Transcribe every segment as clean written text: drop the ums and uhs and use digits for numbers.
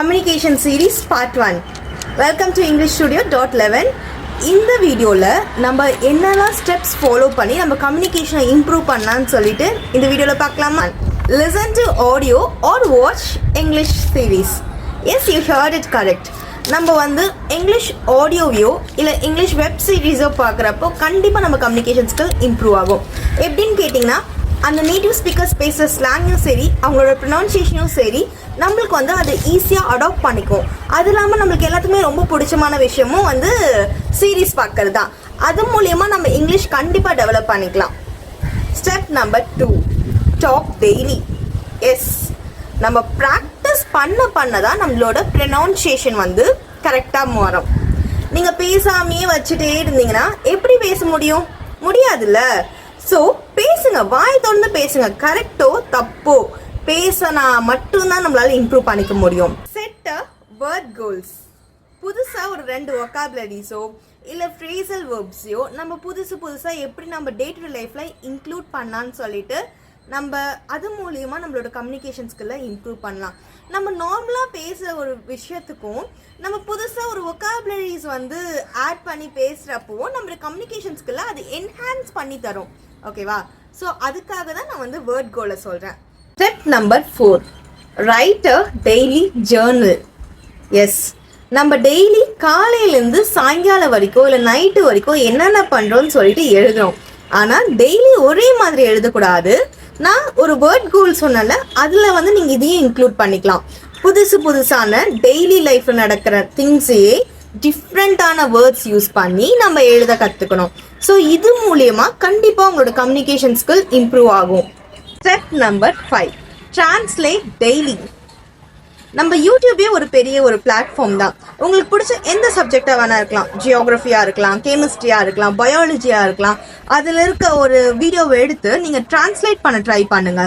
Communication series part 1. Welcome to English Studio .11. இந்த வீடியோல நம்ம என்னெல்லாம் ஸ்டெப்ஸ் ஃபாலோ பண்ணி நம்ம கம்யூனிகேஷனை இம்ப்ரூவ் பண்ணலாம்னு சொல்லிட்டு இந்த வீடியோல பார்க்கலாமா? Listen to audio or watch English series. Yes, you heard it correct. நம்ம வந்து இங்கிலீஷ் ஆடியோவையோ இல்லை இங்கிலீஷ் வெப் சீரிஸோ பார்க்குறப்போ கண்டிப்பாக நம்ம கம்யூனிகேஷன் ஸ்கில் இம்ப்ரூவ் ஆகும். எப்படின்னு கேட்டிங்கன்னா அந்த நேட்டிவ் ஸ்பீக்கர்ஸ் பேசுகிற ஸ்லாங்கும் சரி, அவங்களோட ப்ரொனவுன்சியேஷனும் சரி, நம்மளுக்கு வந்து அதை ஈஸியாக அடாப்ட் பண்ணிக்கும். அது இல்லாமல் நம்மளுக்கு எல்லாத்துக்குமே ரொம்ப பிடிச்சமான விஷயமும் வந்து சீரீஸ் பார்க்கறது தான். அது மூலயமா நம்ம இங்கிலீஷ் கண்டிப்பாக டெவலப் பண்ணிக்கலாம். Step number 2, talk daily. Yes, நம்ம ப்ராக்டிஸ் பண்ண தான் நம்மளோட ப்ரொனவுன்சியேஷன் வந்து கரெக்டாக மாறும். நீங்கள் பேசாமையே வச்சுட்டே இருந்தீங்கன்னா எப்படி பேச முடியாதுல்ல. ஸோ பேசுங்க, வாய் தொடர்ந்து பேசுங்க. கரெக்டோ தப்போ பேசினா மட்டும்தான் நம்மளால இம்ப்ரூவ் பண்ணிக்க முடியும். Set a word goals. புதுசாக ஒரு 2 வொக்காபுலரிஸோ இல்லை ஃப்ரேசல் வேர்ப்ஸையோ நம்ம புதுசாக எப்படி நம்ம டே டு டே லைஃப்பில் இன்க்ளூட் பண்ணலான்னு சொல்லிட்டு நம்ம அது மூலயமா நம்மளோட கம்யூனிகேஷன் ஸ்கில்லை இம்ப்ரூவ் பண்ணலாம். நம்ம நார்மலாக பேசுகிற ஒரு விஷயத்துக்கும் நம்ம புதுசாக ஒரு வொக்காபுலரிஸ் வந்து ஆட் பண்ணி பேசுகிறப்போ நம்மளோட கம்யூனிகேஷன் ஸ்கில்லை அது என்ஹான்ஸ் பண்ணி தரும். ஓகேவா? ஸோ அதுக்காக தான் நான் வந்து வேர்ட் கோலை சொல்கிறேன். ஸ்டெப் நம்பர் 4, ரைட் அ டெய்லி ஜேர்னல். எஸ், நம்ம டெய்லி காலையிலேருந்து சாயங்காலம் வரைக்கும் இல்லை நைட்டு வரைக்கும் என்னென்ன பண்ணுறோன்னு சொல்லிட்டு எழுதுறோம். ஆனால் டெய்லி ஒரே மாதிரி எழுதக்கூடாது. நான் ஒரு வேர்ட் கோல் சொன்னால அதில் வந்து நீங்கள் இதையும் இன்க்ளூட் பண்ணிக்கலாம். புதுசான டெய்லி லைஃப்பில் நடக்கிற திங்ஸையே டிஃப்ரெண்ட்டான வேர்ட்ஸ் யூஸ் பண்ணி நம்ம எழுத கற்றுக்கணும். ஸோ இது மூலயமா கண்டிப்பாக உங்களோட கம்யூனிகேஷன் ஸ்கில் இம்ப்ரூவ் ஆகும். Step number 5, translate daily. நம்ம யூடியூபே ஒரு பெரிய ஒரு பிளாட்ஃபார்ம் தான். உங்களுக்கு பிடிச்ச எந்த சப்ஜெக்டாக வேணா இருக்கலாம், ஜியோகிராஃபியாக இருக்கலாம், கெமிஸ்ட்ரியாக இருக்கலாம், பயாலஜியாக இருக்கலாம். அதில் இருக்க ஒரு வீடியோவை எடுத்து நீங்கள் டிரான்ஸ்லேட் பண்ண ட்ரை பண்ணுங்க.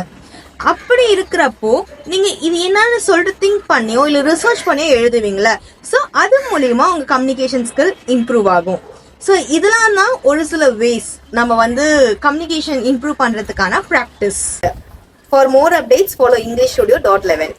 அப்படி இருக்கிறப்போ நீங்கள் இது என்னன்னு சொல்லிட்டு திங்க் பண்ணியோ இல்லை ரிசர்ச் பண்ணியோ எழுதுவீங்களே. ஸோ அது மூலியமா உங்கள் கம்யூனிகேஷன் ஸ்கில் இம்ப்ரூவ் ஆகும். ஸோ இதெல்லாம் தான் ஒரு சில வேஸ் நம்ம வந்து கம்யூனிகேஷன் இம்ப்ரூவ் பண்ணுறதுக்கான practice. For more updates follow English Studio .11.